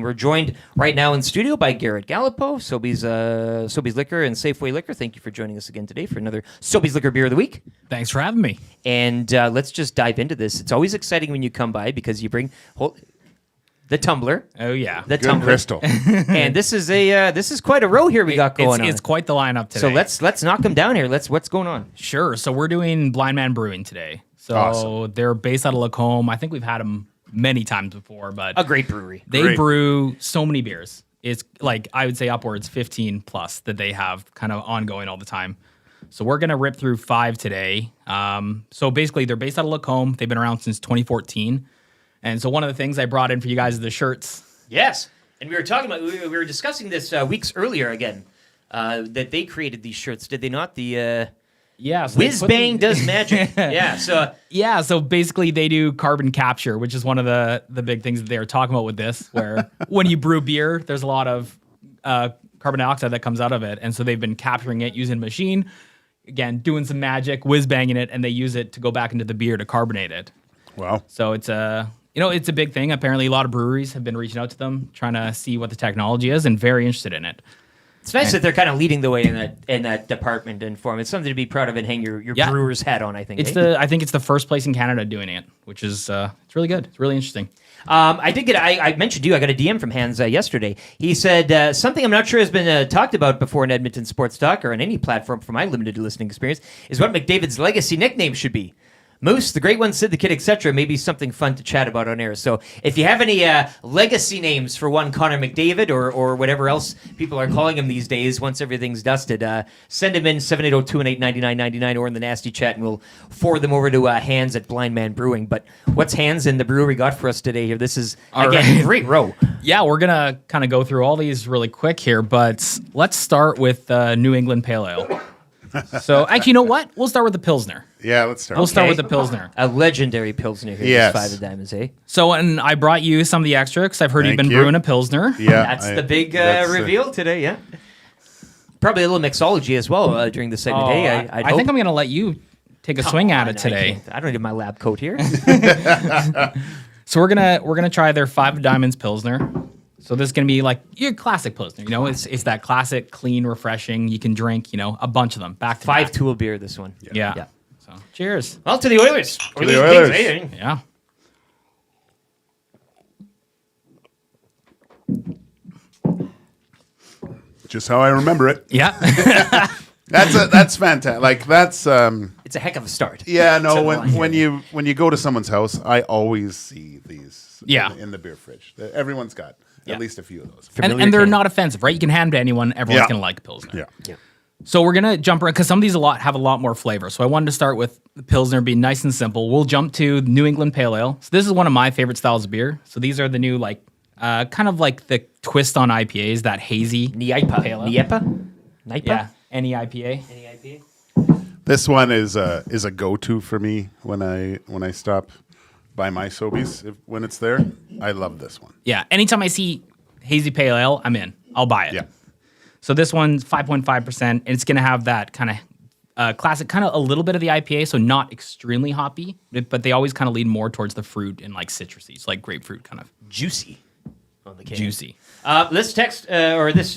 We're joined right now in studio by Garret Galipo, Sobeys Liquor and Safeway Liquor. Thank you for joining us again today for another Sobeys Liquor Beer of the Week. Thanks for having me. And let's just dive into this. It's always exciting when you come by because you bring the tumbler. Oh yeah, the Good tumbler. crystal. And this is quite a row here we got going on. It's quite the lineup today. So let's knock them down here. What's going on? Sure. So we're doing Blindman Brewing today. So Awesome. They're based out of Lacombe. I think we've had them many times before, but A great brewery. they Great. brew so many beers. It's like I would say upwards 15 plus that they have kind of ongoing all the time. So we're gonna rip through 5 today. So basically, they're based out of Lacombe. They've been around since 2014. And so one of the things I brought in for you guys is the shirts. Yes, and we were discussing this weeks earlier again. That they created these shirts, did they not? The Yeah, so Whiz Bang does magic. Yeah, so yeah, so basically they do carbon capture, which is one of the big things that they were talking about with this, where when you brew beer, there's a lot of carbon dioxide that comes out of it. And so they've been capturing it using a machine, again, doing some magic, whiz banging it, and they use it to go back into the beer to carbonate it. Wow. So it's it's a big thing. Apparently a lot of breweries have been reaching out to them, trying to see what the technology is and very interested in it. it's nice that they're kind of leading the way in that department and form. It's something to be proud of and hang your Yeah. brewer's hat on, I think. It's eh? I think it's the first place in Canada doing it, which is it's really good. It's really interesting. I did get. I mentioned to you. I got a DM from Hans yesterday. He said something I'm not sure has been talked about before in Edmonton Sports Talk or on any platform from my limited listening experience is what McDavid's legacy nickname should be. Moose, the Great One, Sid the Kid, etc. Maybe something fun to chat about on air. So if you have any legacy names for one Connor McDavid or whatever else people are calling him these days, once everything's dusted, send them in 780-218-9999 or in the nasty chat, and we'll forward them over to Hans at Blindman Brewing. But what's Hans in the brewery got for us today here? This is, All again, right. great row. Yeah, we're going to kind of go through all these really quick here, but let's start with New England Pale Ale. So, actually, you know what? We'll start with the Pilsner. Yeah, let's start. We'll start Okay. with the Pilsner. A legendary Pilsner here. Yes. This 5 of Diamonds, eh? So, and I brought you some of the extra because I've heard you've Thank been you. brewing a Pilsner. Yeah, That's the big reveal today, yeah. Probably a little mixology as well during the segment. Oh, Hey, I think I'm going to let you take a swing at it today. I don't need my lab coat here. So we're gonna try their 5 of Diamonds Pilsner. So this is gonna be like your classic Pilsner. You know, it's that classic, clean, refreshing. You can drink, a bunch of them back to 5 back. tool beer, this one. Yeah. So cheers. Well, to the Oilers. To the Oilers. Yeah. Just how I remember it. Yeah. That's fantastic. Like that's It's a heck of a start. yeah. To No, the when line. when you go to someone's house, I always see these. Yeah. In the beer fridge. Everyone's got at least a few of those. Familiar and they're can. not offensive, right? You can hand them to anyone. Everyone's Yeah. gonna like Pilsner. Yeah. Yeah. So we're gonna jump around because some of these have a lot more flavor. So I wanted to start with the Pilsner, being nice and simple. We'll jump to New England Pale Ale. So this is one of my favorite styles of beer. So these are the new kind of like the twist on IPAs, that hazy Niepa. Pale Ale. Niepa? Niepa? Yeah, any IPA. Any IPA? This one is a go-to for me when I stop by my Sobeys when it's there. I love this one. Yeah, anytime I see hazy pale ale, I'm in. I'll buy it. Yeah. So this one's 5.5%, and it's gonna have that kind of classic, kind of a little bit of the IPA, so not extremely hoppy, but they always kind of lean more towards the fruit and like citrusy, so like grapefruit kind of Juicy. On the can. juicy. This text, or this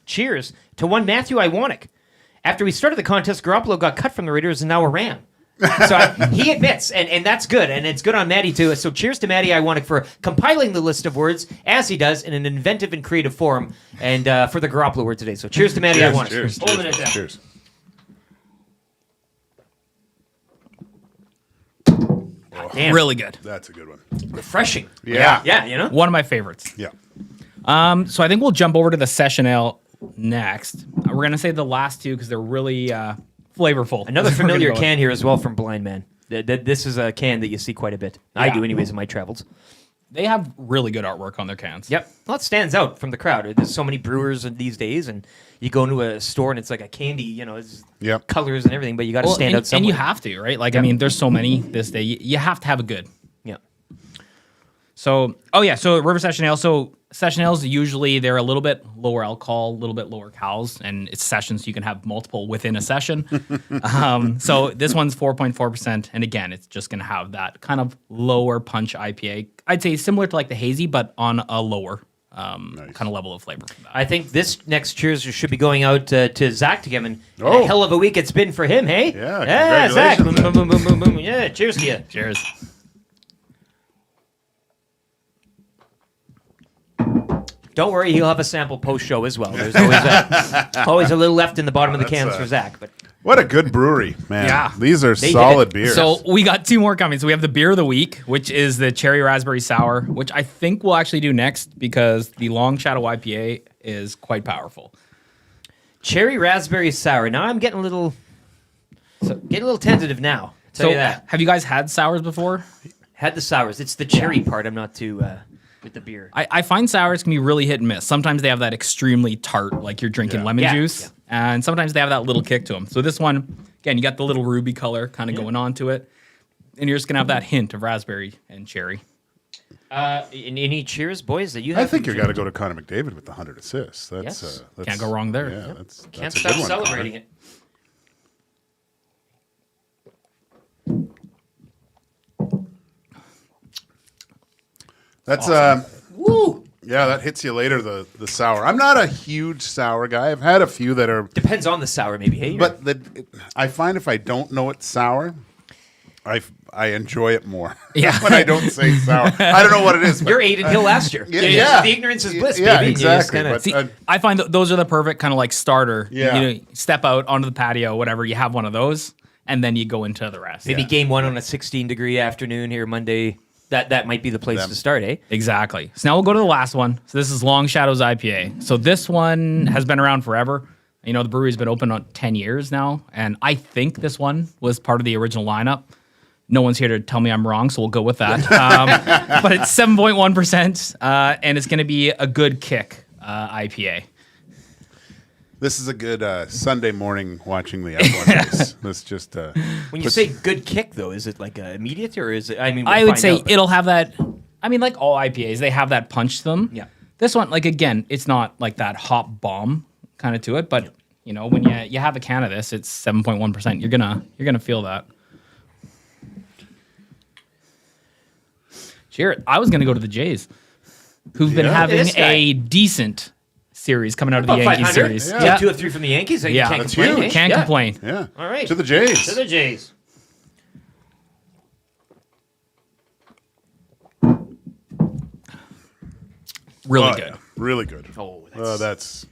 cheers to one Matthew Iwanek. After we started the contest, Garoppolo got cut from the Raiders and now a Ram. So he admits, and that's good, and it's good on Matty too. So cheers to Matty Iwanek for compiling the list of words as he does in an inventive and creative form, and for the Garoppolo word today. So cheers to Matty Iwanek. Cheers. Holding it down. Cheers. Damn. Really good. That's a good one. Refreshing. Yeah. Yeah, you know? One of my favorites. Yeah. So I think we'll jump over to the Session Ale next. We're gonna say the last two because they're really flavorful. Another We're gonna familiar go can here as well from Blindman. This is a can that you see quite a bit. I Yeah. do anyways in my travels. They have really good artwork on their cans. Yep. Well, it stands out from the crowd. There's so many brewers these days, and you go into a store and it's like a candy, it's Yep. colors and everything, but you got to stand and, out somewhere. and you have to, right? Like, I mean, there's so many this day. You have to have a good. Yeah. So, so River Session Ale. So session ales, usually they're a little bit lower alcohol, a little bit lower calories, and it's sessions, so you can have multiple within a session. So this one's 4.4%, and again, it's just going to have that kind of lower punch IPA. I'd say similar to like the hazy, but on a lower kind of level of flavor from that. I think this next cheers should be going out to Zach to give him a Oh. hell of a week it's been for him, hey? Yeah, Zach. congratulations. Boom, boom, boom, boom, boom. Yeah, cheers to you. Cheers. Don't worry, he'll have a sample post-show as well. There's always a little left in the bottom of the cans for Zach. But What a good brewery, man. Yeah. These are They did solid it. beers. So we got 2 more coming. So we have the beer of the week, which is the cherry raspberry sour, which I think we'll actually do next because the Long Shadow IPA is quite powerful. cherry raspberry sour. Now I'm getting a little tentative now. Tell So you that. have you guys had sours before? Had the sours. It's the cherry part. I'm not too with the beer. I find sours can be really hit and miss. Sometimes they have that extremely tart, like you're drinking lemon Yeah, juice, yeah. and sometimes they have that little kick to them. So this one, again, you got the little ruby color kind of going on to it, and you're just gonna have that hint of raspberry and cherry. Any cheers, boys, that you have? I think you got to go to Connor McDavid with the 100 assists. That's, Yes. that's Can't go wrong there. Yeah, Yep. that's Can't a stop good one, celebrating Connor. it. That's Woo! yeah, that hits you later. The sour. I'm not a huge sour guy. I've had a few that are, Depends on the sour, maybe. Hey, but I find if I don't know it's sour, I enjoy it more. Yeah. when I don't say sour. I don't know what it is. But you're Aiden Hill last year. yeah. The ignorance is bliss, Yeah, baby. And you just exactly, kinda- but- See, I find those are the perfect kind of like starter. Yeah. You know, step out onto the patio, whatever. You have one of those, and then you go into the rest. maybe Yeah. game one on a 16-degree afternoon here Monday. That might be the place to start, eh? Exactly. So now we'll go to the last one. So this is Long Shadows IPA. So this one has been around forever. You know, the brewery's been open on 10 years now, and I think this one was part of the original lineup. No one's here to tell me I'm wrong, so we'll go with that. But it's 7.1%, and it's going to be a good kick IPA. This is a good Sunday morning watching the F1 race. This just When you say good kick, though, is it like immediate or is it? I mean, we'll I would find say out, but- it'll have that. I mean, like all IPAs, they have that punch to them. Yeah. This one, like again, it's not like that hop bomb kind of to it, but you know, when you have a can of this, it's 7.1%. You're gonna feel that. Cheers. I was gonna go to the Jays, who've been Yeah. having This guy. a decent series coming out of the About Yankees 500. series. Yeah. 2 or 3 from the Yankees. You Yeah. can't That's complain. huge. eh? Can't Yeah. complain. yeah. All right. To the Jays. To the Jays. Really Oh, good. yeah. Really good. Oh, That's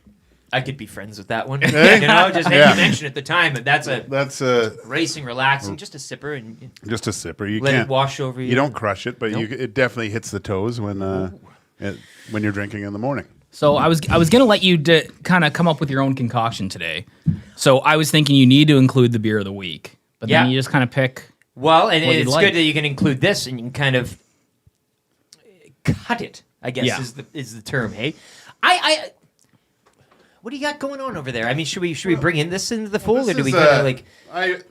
I could be friends with that one. You know, just Yeah. you mentioned at the time, but that's a racing, relaxing, just a sipper and just a sipper. You let can't it wash over you. You don't crush it, but it definitely hits the toes when you're drinking in the morning. So I was gonna let you kind of come up with your own concoction today. So I was thinking you need to include the beer of the week, but Yeah. then you just kind of pick. Well, and what you'd it's like. good that you can include this and you can kind of cut it, I guess Yeah. is the term, hey? I what do you got going on over there? I mean, should we bring in this into the fold or do we kind of like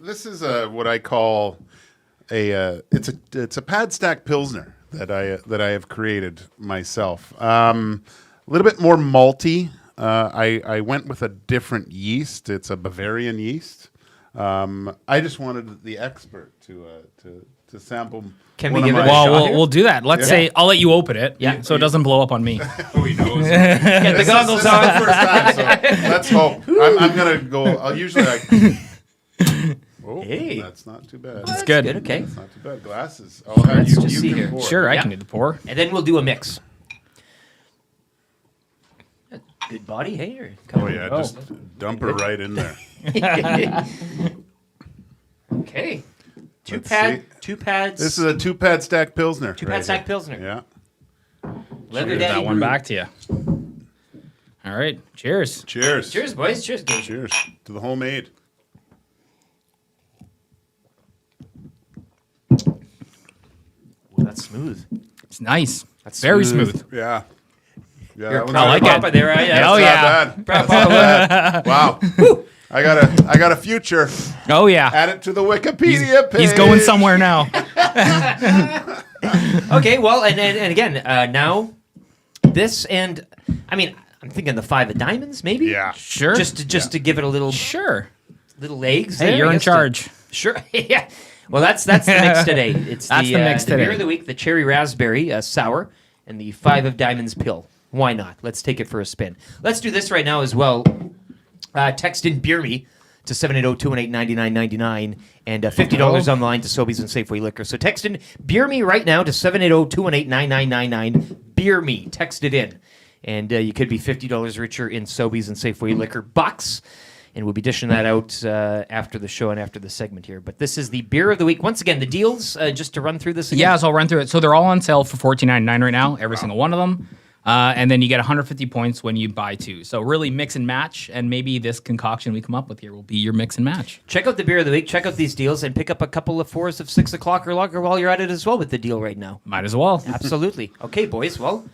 This is what I call it's a pad stack pilsner that I have created myself. A little bit more malty. I went with a different yeast. It's a Bavarian yeast. I just wanted the expert to sample. Can one we of give it my- a shot? Well, here? we'll do that. Let's say I'll let you open it, Yeah. so it doesn't blow up on me. Oh, he knows. Get the goggles This is on. the first time, so let's hope. I'm gonna go. I'll usually. Oh, Hey. that's not too bad. It's good. Okay. That's not too bad. Glasses. I'll have Let's you. just You see can here. pour. Sure, I Yeah. can do the pour. And then we'll do a mix. Good body, hey? Or Oh yeah, just dump her right in there. Okay. Let's Two pads. This is a 2-pad stack pilsner. Two pad stack pilsner. Yeah. Leather Give Daddy that one brew. back to you. All right. Cheers. Cheers. Cheers, boys. Cheers, Gage. Cheers to the homemade. Ooh, that's smooth. It's nice. That's Very smooth. smooth. Yeah. Yeah. You're that one's proud I like good. it. Papa there, right? Oh, That's yeah. not bad. That's not bad. Wow. I got a future. Oh yeah. Add it to the Wikipedia page. He's going somewhere now. Okay, well, and again, now this and I mean, I'm thinking the 5 of diamonds, maybe. Yeah. Sure. Just to give it a little Sure. legs. Hey, there, you're I in guess, charge. Sure. Yeah. Well, that's the mix today. It's That's the mix the beer today. of the week, the cherry raspberry sour, and the 5 of diamonds pill. Why not? Let's take it for a spin. Let's do this right now as well. Text in Beer Me to 780-218-9999 and $50 on the line to Sobeys and Safeway Liquor. So text in Beer Me right now to 780-218-9999. Beer Me. Text it in. And you could be $50 richer in Sobeys and Safeway Liquor bucks. And we'll be dishing that out after the show and after the segment here. But this is the Beer of the Week. Once again, the deals, just to run through this again. Yeah, so I'll run through it. So they're all on sale for $14.99 right now, every single one of them. And then you get 150 points when you buy 2. So really mix and match, and maybe this concoction we come up with here will be your mix and match. Check out the Beer of the Week. Check out these deals and pick up a couple of 4s of 6 o'clock or lager while you're at it as well with the deal right now. Might as well. Absolutely. Okay, boys. Well,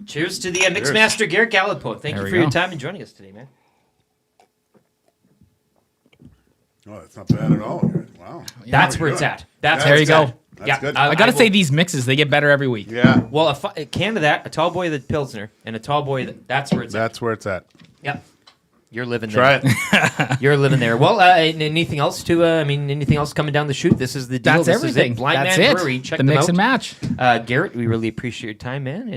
cheers to the Mixmaster Garret Galipo. Thank you for your time and joining us today, man. Oh, that's not bad at all. Wow. That's where it's at. That's There where you it's go. at. That's good. I got to say, these mixes, they get better every week. Yeah. Well, a can of that, a tall boy of the Pilsner, and a tall boy, that's where it's at. That's where it's at. Yep. You're living Try there. it. You're living there. Well, anything else anything else coming down the chute? This is the deal. That's This everything. Is it. Blindman That's it. Brewery. Check the them mix out. and match. Garret, we really appreciate your time, man. And